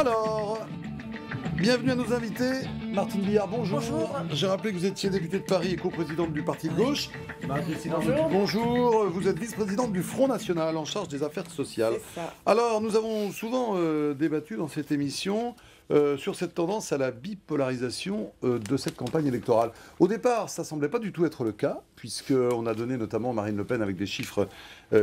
Alors, bienvenue à nos invités. Martine Billard, bonjour. Bonjour. J'ai rappelé que vous étiez députée de Paris et coprésidente du Parti de gauche. Bonjour. Bonjour, vous êtes vice-présidente du Front National en charge des affaires sociales. C'est ça. Alors, nous avons souvent débattu dans cette émission sur cette tendance à la bipolarisation de cette campagne électorale. Au départ, ça semblait pas du tout être le cas, puisqu'on a donné notamment Marine Le Pen avec des chiffres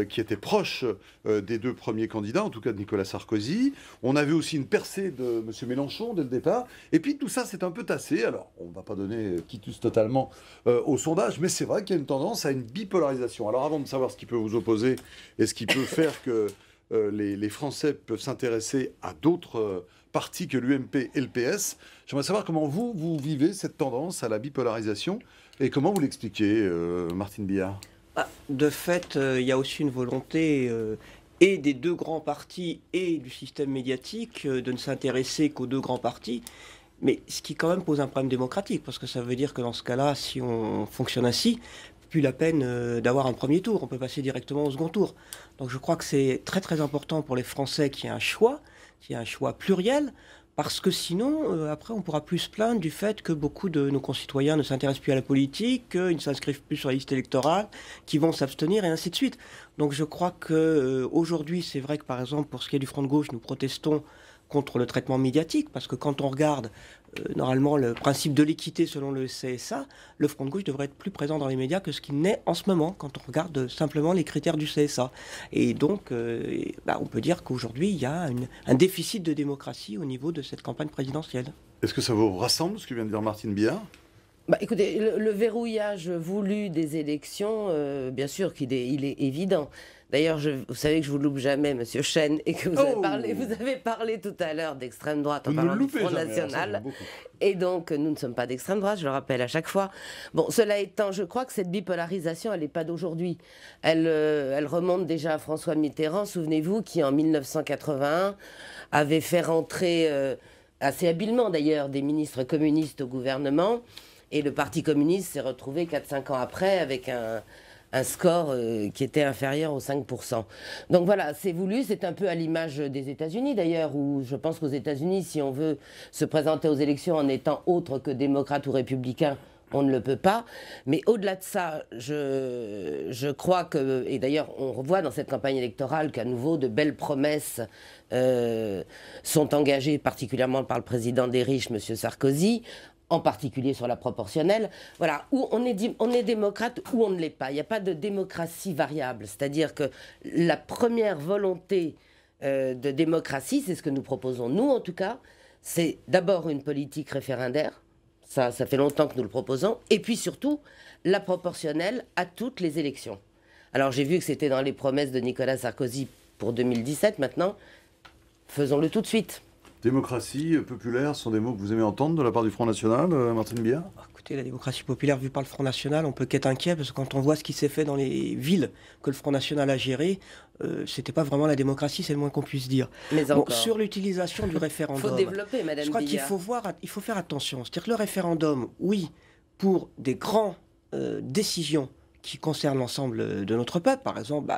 qui étaient proches des deux premiers candidats, en tout cas de Nicolas Sarkozy. On avait aussi une percée de M. Mélenchon dès le départ. Et puis tout ça s'est un peu tassé. Alors, on ne va pas donner quitus totalement au sondage, mais c'est vrai qu'il y a une tendance à une bipolarisation. Alors, avant de savoir ce qui peut vous opposer et ce qui peut faire que les Français peuvent s'intéresser à d'autres partis que l'UMP et le PS, j'aimerais savoir comment vous vivez cette tendance à la bipolarisation et comment vous l'expliquez, Martine Billard. De fait, il y a aussi une volonté et des deux grands partis et du système médiatique de ne s'intéresser qu'aux deux grands partis. Mais ce qui quand même pose un problème démocratique, parce que ça veut dire que dans ce cas-là, si on fonctionne ainsi, plus la peine d'avoir un premier tour, on peut passer directement au second tour. Donc je crois que c'est très très important pour les Français qu'il y ait un choix pluriel, parce que sinon, après, on pourra plus se plaindre du fait que beaucoup de nos concitoyens ne s'intéressent plus à la politique, qu'ils ne s'inscrivent plus sur la liste électorale, qu'ils vont s'abstenir et ainsi de suite. Donc je crois qu'aujourd'hui, c'est vrai que par exemple, pour ce qui est du Front de gauche, nous protestons contre le traitement médiatique, parce que quand on regarde normalement le principe de l'équité selon le CSA, le Front de gauche devrait être plus présent dans les médias que ce qu'il n'est en ce moment, quand on regarde simplement les critères du CSA. Et donc, on peut dire qu'aujourd'hui, il y a un déficit de démocratie au niveau de cette campagne présidentielle. Est-ce que ça vous rassemble, ce que vient de dire Martine Billard ? Écoutez, le verrouillage voulu des élections, bien sûr qu'il est, il est évident. D'ailleurs, vous savez que je vous loupe jamais, Monsieur Chêne, et que vous avez parlé tout à l'heure d'extrême droite en parlant du Front National. Et donc, nous ne sommes pas d'extrême droite, je le rappelle à chaque fois. Bon, cela étant, je crois que cette bipolarisation, elle n'est pas d'aujourd'hui. Elle remonte déjà à François Mitterrand, souvenez-vous, qui en 1981 avait fait rentrer, assez habilement d'ailleurs, des ministres communistes au gouvernement. Et le Parti communiste s'est retrouvé 4-5 ans après avec un score qui était inférieur aux 5%. Donc voilà, c'est voulu, c'est un peu à l'image des États-Unis d'ailleurs, où je pense qu'aux États-Unis, si on veut se présenter aux élections en étant autre que démocrate ou républicain, on ne le peut pas. Mais au-delà de ça, je crois que, et d'ailleurs on revoit dans cette campagne électorale qu'à nouveau de belles promesses sont engagées, particulièrement par le président des riches, M. Sarkozy, en particulier sur la proportionnelle, voilà, où on est démocrate ou on ne l'est pas. Il n'y a pas de démocratie variable. C'est-à-dire que la première volonté de démocratie, c'est ce que nous proposons, nous en tout cas, c'est d'abord une politique référendaire, ça fait longtemps que nous le proposons, et puis surtout la proportionnelle à toutes les élections. Alors j'ai vu que c'était dans les promesses de Nicolas Sarkozy pour 2017, maintenant, faisons-le tout de suite. Démocratie, populaire, sont des mots que vous aimez entendre de la part du Front National, Martine Billard ? Écoutez, la démocratie populaire vue par le Front National, on peut qu'être inquiet, parce que quand on voit ce qui s'est fait dans les villes que le Front National a gérées, c'était pas vraiment la démocratie, c'est le moins qu'on puisse dire. Mais encore. Sur l'utilisation du référendum, il faut développer, Madame je crois Billard. qu'il faut faire attention. C'est-à-dire que le référendum, oui, pour des grandes décisions qui concernent l'ensemble de notre peuple, par exemple,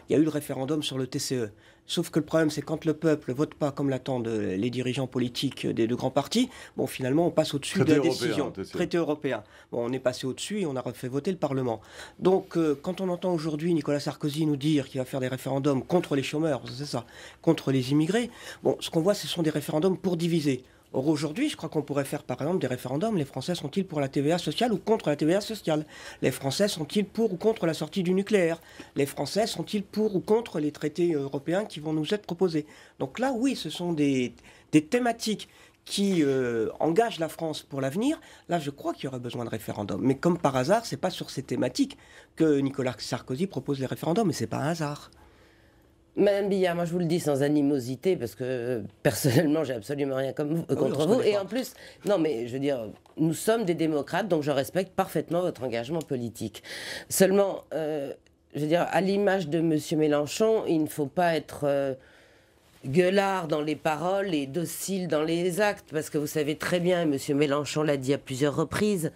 il y a eu le réféendum sur le TCE. Sauf que le problème, c'est quand le peuple ne vote pas comme l'attendent les dirigeants politiques des deux grands partis, bon, finalement, on passe au-dessus de la décision. Traité européen. Bon, on est passé au-dessus et on a refait voter le Parlement. Donc, quand on entend aujourd'hui Nicolas Sarkozy nous dire qu'il va faire des référendums contre les chômeurs, c'est ça, contre les immigrés, bon, ce qu'on voit, ce sont des référendums pour diviser. Or aujourd'hui, je crois qu'on pourrait faire par exemple des référendums. Les Français sont-ils pour la TVA sociale ou contre la TVA sociale? Les Français sont-ils pour ou contre la sortie du nucléaire? Les Français sont-ils pour ou contre les traités européens qui vont nous être proposés? Donc là, oui, ce sont des thématiques qui engagent la France pour l'avenir. Là, je crois qu'il y aurait besoin de référendums. Mais comme par hasard, c'est pas sur ces thématiques que Nicolas Sarkozy propose les référendums, et c'est pas un hasard. Madame Billard, moi je vous le dis sans animosité, parce que personnellement j'ai absolument rien contre vous. Et en plus, non mais je veux dire, nous sommes des démocrates, donc je respecte parfaitement votre engagement politique. Seulement, je veux dire, à l'image de M. Mélenchon, il ne faut pas être gueulard dans les paroles et docile dans les actes, parce que vous savez très bien, et M. Mélenchon l'a dit à plusieurs reprises,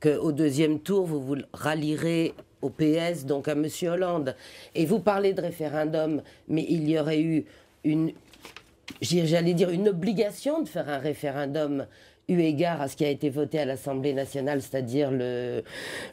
qu'au deuxième tour, vous vous rallierez au PS, donc à M. Hollande. Et vous parlez de référendum, mais il y aurait eu une j'allais dire, une obligation de faire un référendum eu égard à ce qui a été voté à l'Assemblée nationale, c'est-à-dire le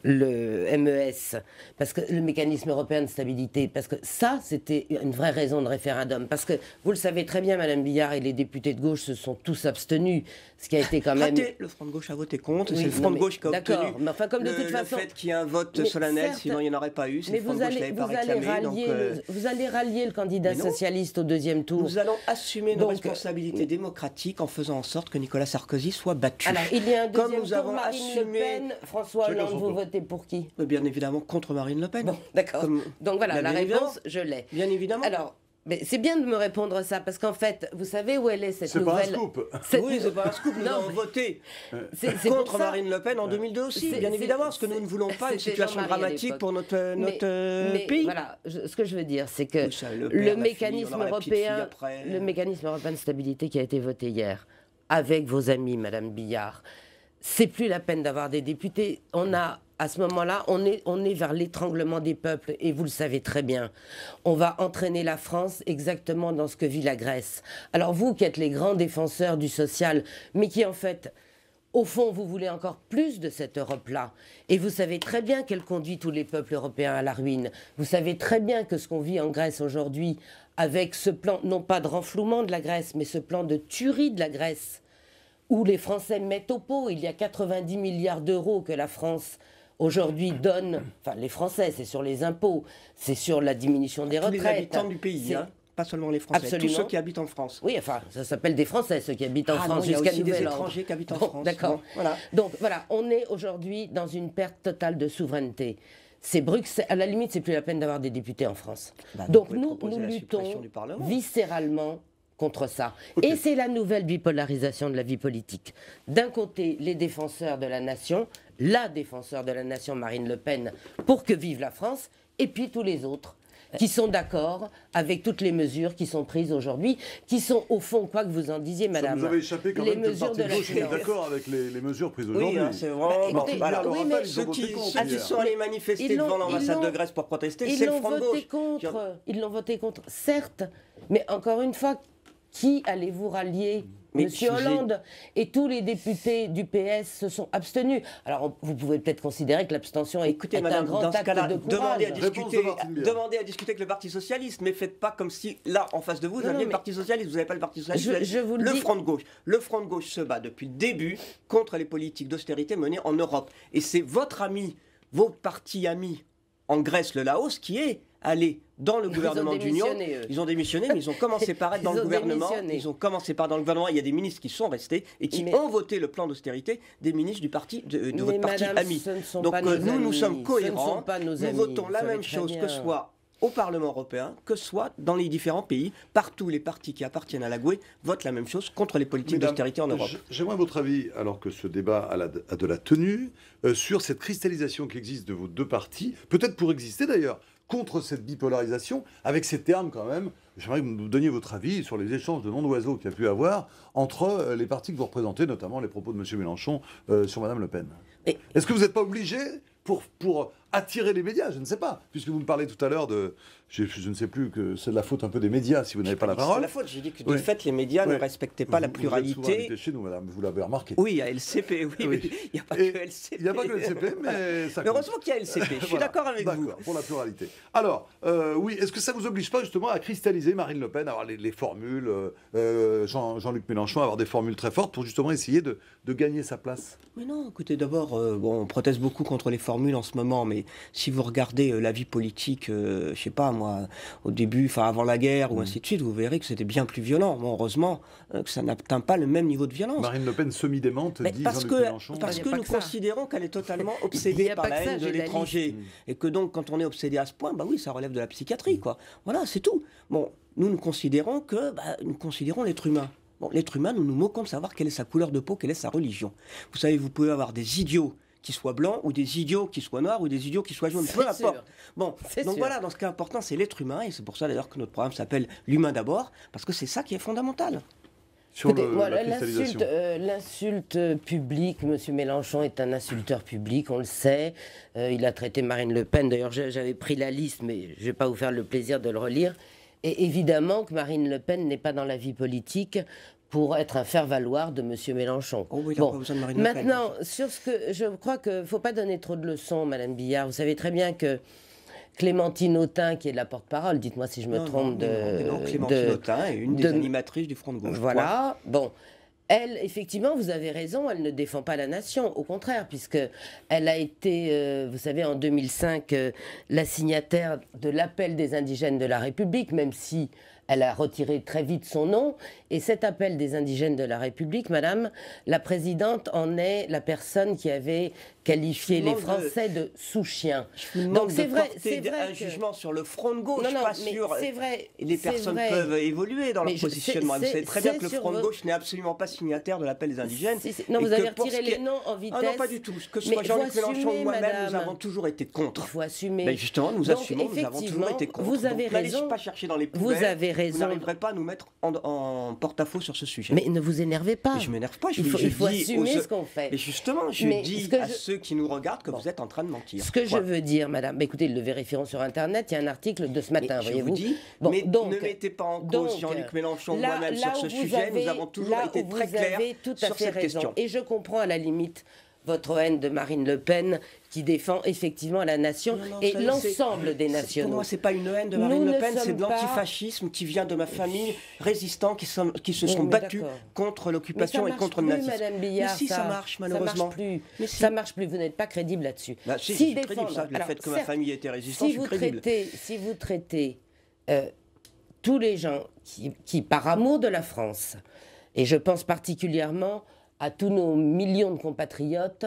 MES, parce que le mécanisme européen de stabilité, parce que ça, c'était une vraie raison de référendum. Parce que, vous le savez très bien, Madame Billard, et les députés de gauche se sont tous abstenus, ce qui a été quand même... Le Front de gauche a voté contre, c'est le Front de gauche qui a obtenu mais enfin, comme de toute façon... le fait qu'il y ait un vote solennel, sinon il n'y en aurait pas eu, c'est le Front de gauche qui l'avait pas réclamé. Vous allez rallier le candidat socialiste au deuxième tour. Nous allons assumer nos responsabilités démocratiques en faisant en sorte que Nicolas Sarkozy soit battu. Alors, il y a un deuxième Comme nous tour, avons Marine assumé... Le Pen, François Hollande, vous votez pour qui? Bien évidemment contre Marine Le Pen. Bon, d'accord. Donc voilà, la réponse, je l'ai. Bien évidemment. Alors, mais c'est bien de me répondre ça, parce qu'en fait, vous savez où elle est cette nouvelle... C'est pas un scoop. Oui, c'est pas un scoop. Nous avons voté contre Marine Le Pen en 2002 aussi, bien évidemment, parce que nous ne voulons pas une situation dramatique pour notre pays. Voilà, ce que je veux dire, c'est que le mécanisme européen de stabilité qui a été voté hier, avec vos amis, Madame Billard, c'est plus la peine d'avoir des députés. On a, à ce moment-là, on est vers l'étranglement des peuples, et vous le savez très bien. On va entraîner la France exactement dans ce que vit la Grèce. Alors vous, qui êtes les grands défenseurs du social, mais qui en fait, au fond, vous voulez encore plus de cette Europe-là. Et vous savez très bien qu'elle conduit tous les peuples européens à la ruine. Vous savez très bien que ce qu'on vit en Grèce aujourd'hui, avec ce plan, non pas de renflouement de la Grèce, mais ce plan de tuerie de la Grèce, où les Français mettent au pot, il y a 90 milliards d'euros que la France aujourd'hui donne, enfin les Français, c'est sur les impôts, c'est sur la diminution des retraites. Tous les habitants du pays, hein, pas seulement les Français, absolument. Tous ceux qui habitent en France. Oui, enfin, ça s'appelle des Français, ceux qui habitent en France jusqu'à nouvel ordre. Il y a aussi des étrangers qui habitent en France. D'accord. Bon, voilà. Donc voilà, on est aujourd'hui dans une perte totale de souveraineté. C'est Bruxelles, à la limite, c'est plus la peine d'avoir des députés en France. Donc nous luttons viscéralement contre ça. Okay. Et c'est la nouvelle bipolarisation de la vie politique. D'un côté, les défenseurs de la nation, la défenseur de la nation, Marine Le Pen, pour que vive la France, et puis tous les autres qui sont d'accord avec toutes les mesures qui sont prises aujourd'hui, qui sont au fond, quoi que vous en disiez, madame, ça vous avez échappé quand même que le parti de gauche est d'accord avec les mesures prises aujourd'hui. Oui, hein, c'est vraiment... Ceux qui sont allés manifester devant l'ambassade de Grèce pour protester, c'est le Front de gauche. Ils l'ont voté contre, certes, mais encore une fois, qui allez-vous rallier? Monsieur Hollande et tous les députés du PS se sont abstenus. Alors, vous pouvez peut-être considérer que l'abstention est un grand acte de courage. Demandez à discuter avec le Parti Socialiste, mais faites pas comme si, là, en face de vous, vous aviez le Parti Socialiste. Vous n'avez pas le Parti Socialiste, le Front de gauche. Le Front de gauche se bat depuis le début contre les politiques d'austérité menées en Europe. Et c'est votre ami, vos partis amis en Grèce, le Laos, qui est allé dans le gouvernement d'union. Ils ont démissionné, mais ils ont commencé par être dans le gouvernement. Ils ont commencé par dans le gouvernement. Il y a des ministres qui sont restés et qui ont voté le plan d'austérité des ministres du parti de votre parti ami. Donc nous sommes cohérents. Nous votons la même chose que soit au Parlement européen, que soit dans les différents pays. Partout, les partis qui appartiennent à la GUE votent la même chose contre les politiques d'austérité en Europe. J'aimerais votre avis, alors que ce débat a de la tenue, sur cette cristallisation qui existe de vos deux partis, peut-être pour exister d'ailleurs, contre cette bipolarisation, avec ces termes quand même. J'aimerais que vous nous donniez votre avis sur les échanges de noms d'oiseaux qu'il y a pu avoir entre les partis que vous représentez, notamment les propos de M. Mélenchon sur Mme Le Pen. Est-ce que vous n'êtes pas obligé, pour attirer les médias, je ne sais pas, puisque vous me parlez tout à l'heure de... Je ne sais plus, que c'est de la faute un peu des médias si vous n'avez pas la parole. C'est la faute, j'ai dit que de fait les médias ne respectaient pas la pluralité. Vous êtes souvent chez nous, madame, vous l'avez remarqué. Oui, à LCP, oui. Il n'y a pas que LCP. Il n'y a pas que LCP, mais ça compte. Heureusement qu'il y a LCP, je suis d'accord avec vous. D'accord, pour la pluralité. Alors, oui, est-ce que ça ne vous oblige pas justement à cristalliser Marine Le Pen, à avoir les formules, Jean-Luc Mélenchon, à avoir des formules très fortes pour justement essayer de gagner sa place? Mais non, écoutez, d'abord, on proteste beaucoup contre les formules en ce moment, mais si vous regardez la vie politique, je sais pas moi, au début, enfin avant la guerre ou ainsi de suite, vous verrez que c'était bien plus violent. Bon, heureusement que ça n'atteint pas le même niveau de violence. Marine Le Pen semi-démente, dit Jean-Luc Mélenchon. Parce que nous considérons qu'elle est totalement obsédée par la haine de l'étranger. Et que donc, quand on est obsédé à ce point, bah oui, ça relève de la psychiatrie, quoi. Voilà, c'est tout. Bon, nous considérons que, nous considérons l'être humain. Bon, l'être humain, nous nous moquons de savoir quelle est sa couleur de peau, quelle est sa religion. Vous savez, vous pouvez avoir des idiots qui soient blancs, ou des idiots qui soient noirs, ou des idiots qui soient jaunes, peu importe. Bon, donc voilà, dans ce cas important, c'est l'être humain, et c'est pour ça d'ailleurs que notre programme s'appelle L'humain d'abord, parce que c'est ça qui est fondamental. L'insulte publique, M. Mélenchon est un insulteur public, on le sait. Il a traité Marine Le Pen, d'ailleurs j'avais pris la liste, mais je ne vais pas vous faire le plaisir de le relire. Et évidemment que Marine Le Pen n'est pas dans la vie politique pour être un faire-valoir de M. Mélenchon. Oh oui, il n'a pas besoin de Marine Le Pen. Maintenant, sur ce que je crois qu'il ne faut pas donner trop de leçons, Madame Billard. Vous savez très bien que Clémentine Autain, qui est de la porte-parole, dites-moi si je me trompe, Clémentine Autain est une des animatrices du Front de gauche. Voilà, bon. Elle, effectivement, vous avez raison, elle ne défend pas la nation, au contraire, puisque elle a été, vous savez, en 2005, la signataire de l'appel des indigènes de la République, même si elle a retiré très vite son nom. Et cet appel des indigènes de la République, madame, la présidente en est la personne qui avait qualifié les Français de sous-chiens. Donc c'est vrai un jugement sur le Front de gauche, pas sur... C'est vrai. Les personnes peuvent évoluer dans leur positionnement. Vous savez très bien que le Front de gauche n'est absolument pas signataire de l'appel des indigènes. Non, vous avez retiré les noms en vitesse. Ah non, pas du tout. Que ce soit Jean-Luc Mélenchon ou moi-même, nous avons toujours été contre. Il faut assumer. Mais justement, nous assumons, nous avons toujours été contre. Vous avez raison. N'allez pas chercher dans les poubelles. Vous avez raison. Vous n'arriverez pas à nous mettre en porte-à-faux sur ce sujet. Mais ne vous énervez pas. Mais je m'énerve pas. Il faut assumer ce qu'on fait. Mais justement, je dis à ceux qui nous regardent que vous êtes en train de mentir. Ce que je veux dire, madame, écoutez, le vérifierons sur Internet, il y a un article de ce matin, voyez-vous. Mais ne mettez pas en cause Jean-Luc Mélenchon ou moi-même sur ce sujet, nous avons toujours été très clairs sur cette question. Et je comprends à la limite votre haine de Marine Le Pen qui défend effectivement la nation et l'ensemble des nationaux. Pour moi, c'est pas une haine de Marine Le Pen, c'est de l'antifascisme qui vient de ma famille, résistants qui se sont battus contre l'occupation et contre le nazisme. Mais si, ça marche malheureusement. Ça marche plus, vous n'êtes pas crédible là-dessus. Si, je suis crédible, ça, le fait que ma famille était résistante, je suis crédible. Si vous traitez tous les gens qui, par amour de la France, et je pense particulièrement à tous nos millions de compatriotes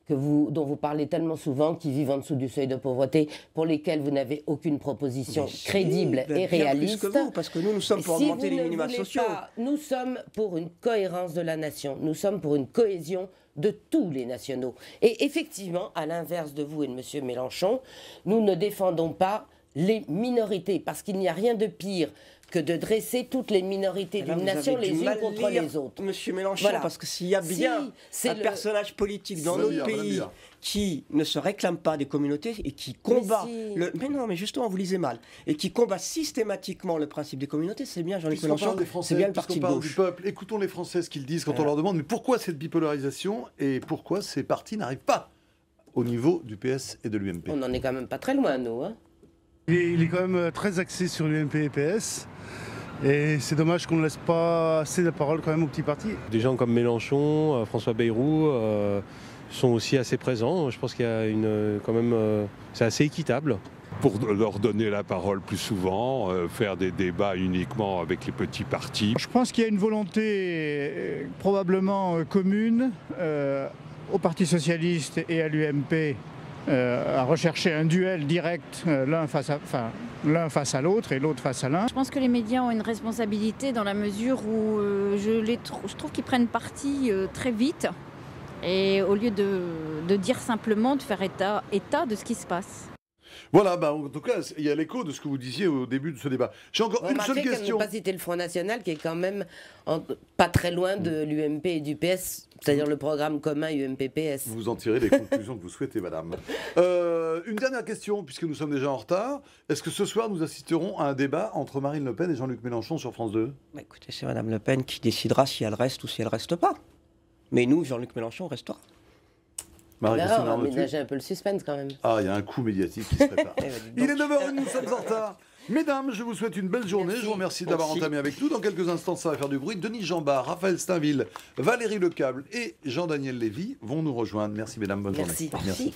dont vous parlez tellement souvent, qui vivent en dessous du seuil de pauvreté, pour lesquels vous n'avez aucune proposition crédible et réaliste. Plus que vous, parce que nous sommes pour augmenter les minima sociaux. Nous sommes pour une cohérence de la nation, nous sommes pour une cohésion de tous les nationaux. Et effectivement, à l'inverse de vous et de M. Mélenchon, nous ne défendons pas les minorités, parce qu'il n'y a rien de pire que de dresser toutes les minorités d'une nation les unes contre les autres. Monsieur Mélenchon, voilà. Parce que s'il y a bien un personnage politique dans notre pays qui ne se réclame pas des communautés et qui combat... Mais non, mais justement, vous lisez mal. Et qui combat systématiquement le principe des communautés, c'est bien Jean-Luc Mélenchon, c'est bien le parti de gauche. Du peuple. Écoutons les Français ce qu'ils disent quand on leur demande mais pourquoi cette bipolarisation et pourquoi ces partis n'arrivent pas au niveau du PS et de l'UMP. On n'en est quand même pas très loin, nous. Hein. Il est quand même très axé sur l'UMP et PS. Et c'est dommage qu'on ne laisse pas assez de parole quand même aux petits partis. Des gens comme Mélenchon, François Bayrou sont aussi assez présents. Je pense qu'il y a quand même, c'est assez équitable. Pour leur donner la parole plus souvent, faire des débats uniquement avec les petits partis. Je pense qu'il y a une volonté probablement commune au Parti Socialiste et à l'UMP à rechercher un duel direct l'un face à l'autre et l'autre face à l'un. Je pense que les médias ont une responsabilité dans la mesure où je trouve qu'ils prennent parti très vite et au lieu de dire simplement, de faire état de ce qui se passe. Voilà, en tout cas, il y a l'écho de ce que vous disiez au début de ce débat. J'ai encore une seule question. On n'a pas cité le Front National, qui est quand même pas très loin de l'UMP et du PS, c'est-à-dire le programme commun UMP-PS. Vous en tirez les conclusions que vous souhaitez, madame. Une dernière question, puisque nous sommes déjà en retard. Est-ce que ce soir, nous assisterons à un débat entre Marine Le Pen et Jean-Luc Mélenchon sur France 2 ? Écoutez, c'est madame Le Pen qui décidera si elle reste ou si elle reste pas. Mais nous, Jean-Luc Mélenchon, restera. On va ménager un peu le suspense quand même. Ah, il y a un coup médiatique qui se prépare. Il est 9h, nous sommes en retard. Mesdames, je vous souhaite une belle journée. Je vous remercie d'avoir entamé avec nous. Dans quelques instants, ça va faire du bruit. Denis Jambard, Raphaël Steinville, Valérie Lecable et Jean-Daniel Lévy vont nous rejoindre. Merci, mesdames. Bonne journée. Merci.